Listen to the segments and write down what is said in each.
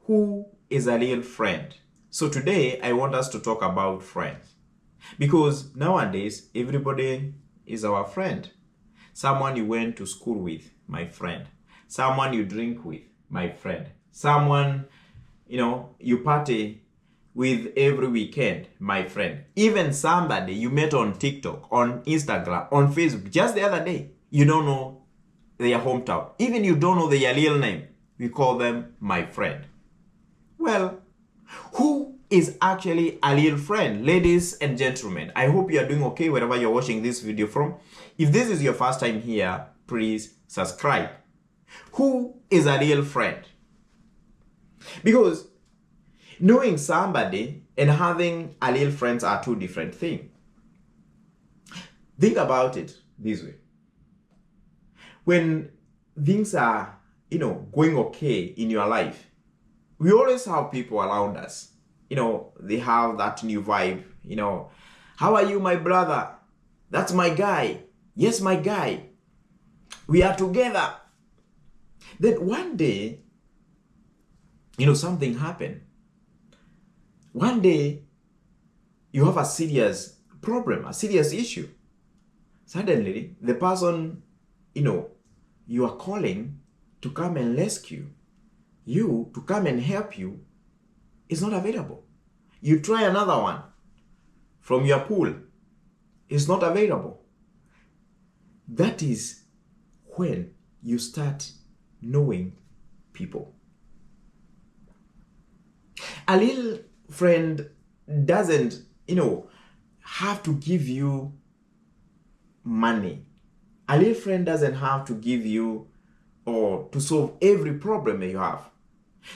Who is a real friend? So today I want us to talk about friends. Because nowadays everybody is our friend. Someone you went to school with, my friend. Someone you drink with, my friend. Someone, you party with every weekend, my friend. Even somebody you met on TikTok, on Instagram, on Facebook, just the other day, you don't know their hometown. Even you don't know their real name. We call them my friend. Well, who is actually a real friend? Ladies and gentlemen, I hope you are doing okay wherever you're watching this video from. If this is your first time here, please subscribe. Who is a real friend? Because knowing somebody and having a real friends are two different things. Think about it this way. When things are, going okay in your life, we always have people around us. They have that new vibe. How are you, my brother? That's my guy. Yes, my guy. We are together. Then one day, something happened. One day, you have a serious problem, a serious issue. Suddenly, the person, you are calling to come and rescue you, to come and help you, is not available. You try another one from your pool, it's not available. That is when you start knowing people. A little friend doesn't, have to give you money. A little friend doesn't have to give you or to solve every problem that you have.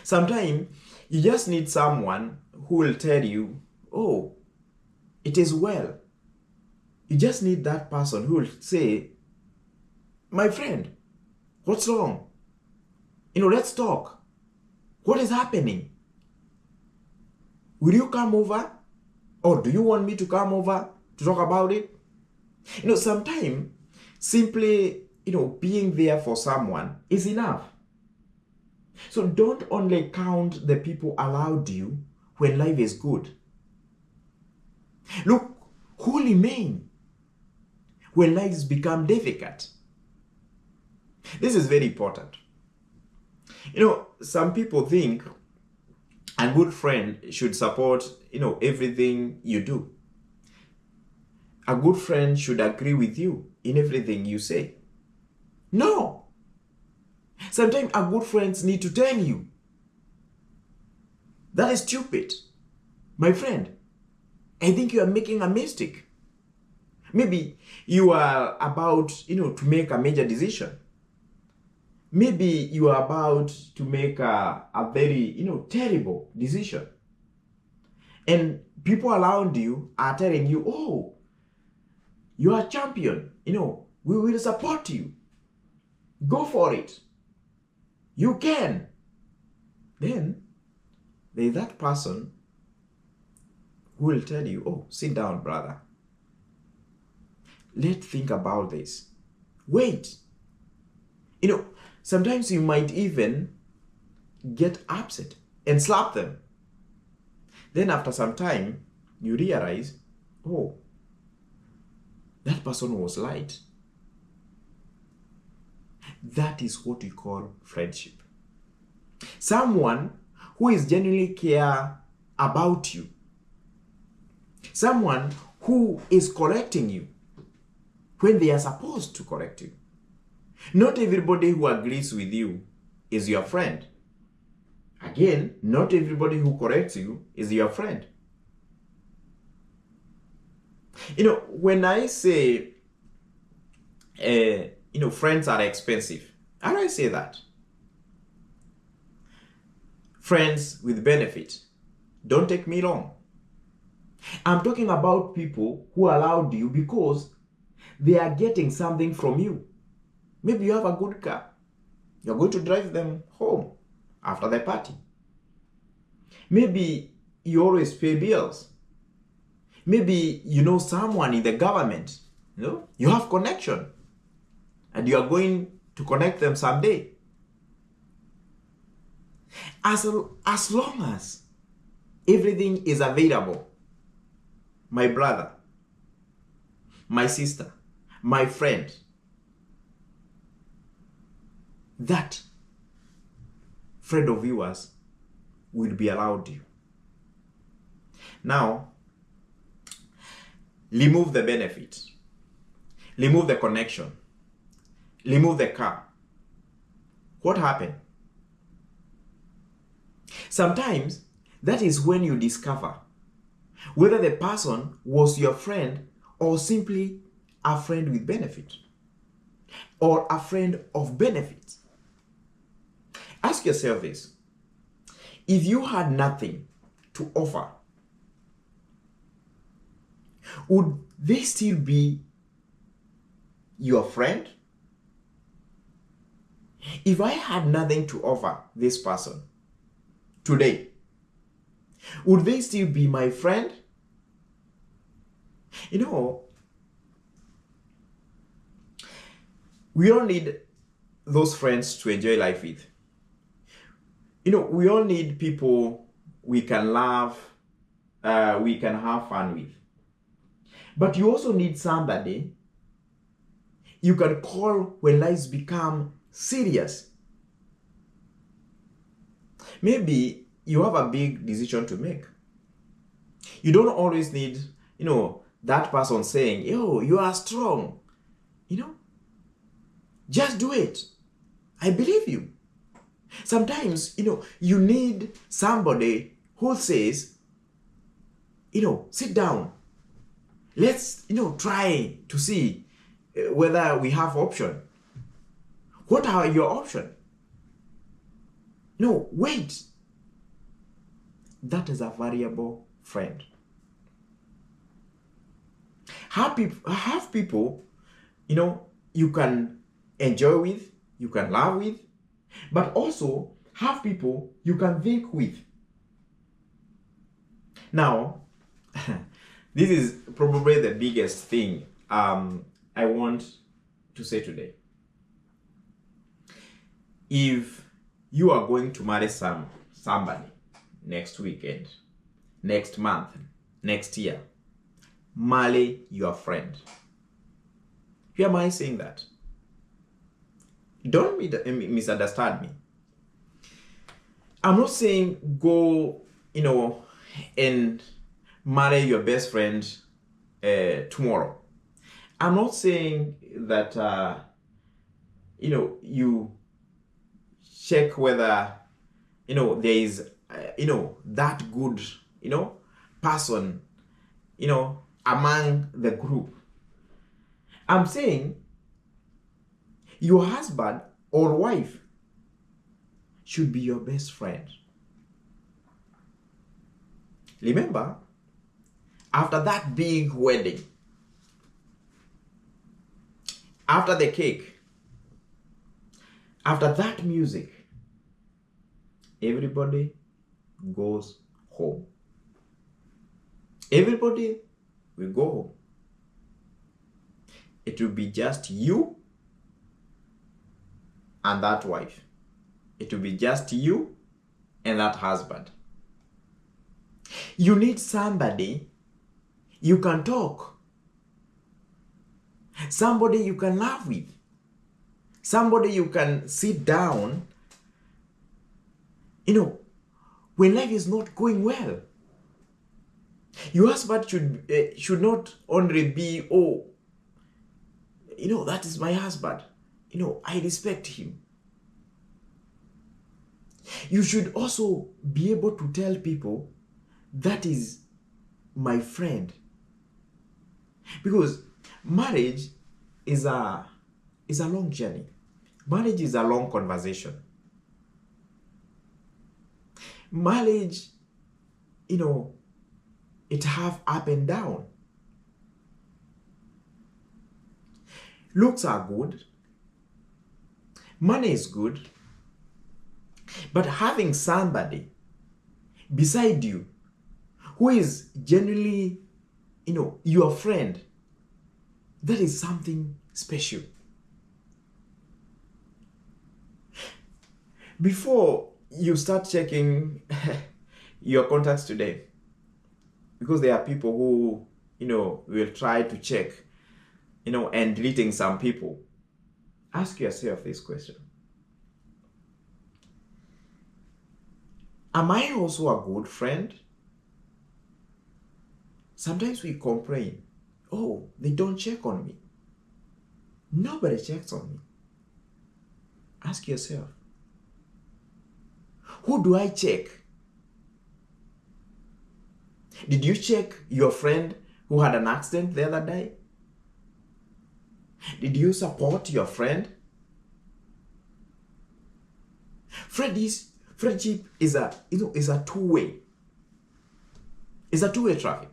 Sometimes you just need someone who will tell you, oh, it is well. You just need that person who will say, my friend, what's wrong? Let's talk. What is happening? Will you come over? Or do you want me to come over to talk about it? Sometimes simply, being there for someone is enough. So don't only count the people around you when life is good. Look, who remain when lives become difficult. This is very important. Some people think a good friend should support, everything you do. A good friend should agree with you in everything you say. No. Sometimes our good friends need to tell you, that is stupid. My friend, I think you are making a mistake. Maybe you are about, to make a major decision. Maybe you are about to make a very, terrible decision. And people around you are telling you, oh, you are a champion. We will support you. Go for it. You can. Then there's that person who will tell you, oh, sit down, brother. Let's think about this. Wait. Sometimes you might even get upset and slap them. Then after some time, you realize, oh, that person was right. That is what we call friendship. Someone who is genuinely care about you. Someone who is correcting you when they are supposed to correct you. Not everybody who agrees with you is your friend. Again, not everybody who corrects you is your friend. When I say, friends are expensive, how do I say that? Friends with benefit. Don't take me wrong. I'm talking about people who allowed you because they are getting something from you. Maybe you have a good car. You're going to drive them home after the party. Maybe you always pay bills. Maybe you know someone in the government. You have connection. And you are going to connect them someday. As long as everything is available, my brother, my sister, my friend, that friend of yours will be allowed you. Now, remove the benefit, remove the connection, remove the car. What happened? Sometimes that is when you discover whether the person was your friend or simply a friend with benefit or a friend of benefit. Ask yourself this: if you had nothing to offer, would they still be your friend? If I had nothing to offer this person today, would they still be my friend? You know, we all need those friends to enjoy life with. You know, we all need people we can laugh, we can have fun with. But you also need somebody you can call when lives become serious. Maybe you have a big decision to make. You don't always need, that person saying, yo, you are strong. Just do it. I believe you. Sometimes, you need somebody who says, sit down. Let's, try to see whether we have option. What are your options? No, wait. That is a variable friend. Have people, you can enjoy with, you can laugh with, but also have people you can think with. Now, this is probably the biggest thing I want to say today. If you are going to marry somebody next weekend, next month, next year, marry your friend. Why am I saying that? Don't misunderstand me. I'm not saying go, and marry your best friend tomorrow. I'm not saying that, you check whether, there is, that good, person, among the group. I'm saying your husband or wife should be your best friend. Remember, after that big wedding, after the cake, after that music, everybody goes home. Everybody will go home. It will be just you and that wife. It will be just you and that husband. You need somebody you can talk, somebody you can laugh with, somebody you can sit down, when life is not going well. Your husband should not only be, that is my husband. I respect him. You should also be able to tell people, that is my friend. Because marriage is a long journey. Marriage is a long conversation. Marriage, it have up and down. Looks are good. Money is good. But having somebody beside you who is genuinely, your friend, that is something special. Before you start checking your contacts today, because there are people who, will try to check, and deleting some people. Ask yourself this question. Am I also a good friend? Sometimes we complain, oh, they don't check on me. Nobody checks on me. Ask yourself, who do I check? Did you check your friend who had an accident the other day? Did you support your friend? Friendship is a two-way. It's a two-way traffic.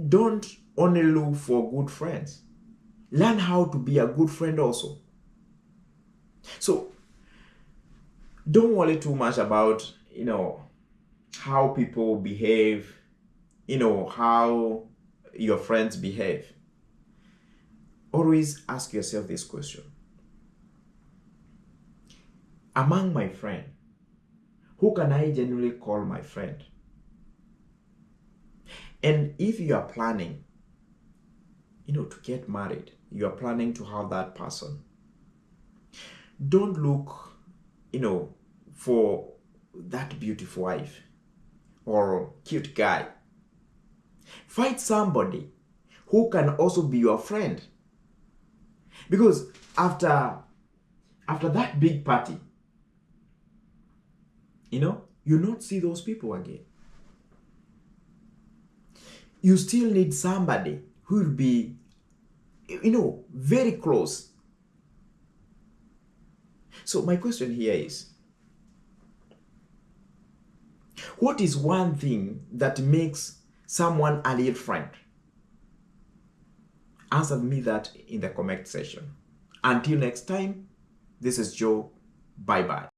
Don't only look for good friends. Learn how to be a good friend also. So don't worry too much about, how people behave, how your friends behave. Always ask yourself this question. Among my friend, who can I genuinely call my friend? And if you are planning, to get married, you are planning to have that person, don't look, for that beautiful wife or cute guy. Find somebody who can also be your friend. Because after that big party, you'll not see those people again. You still need somebody who will be, very close. So my question here is, what is one thing that makes someone a real friend? Answer me that in the comment section. Until next time, this is Joe. Bye-bye.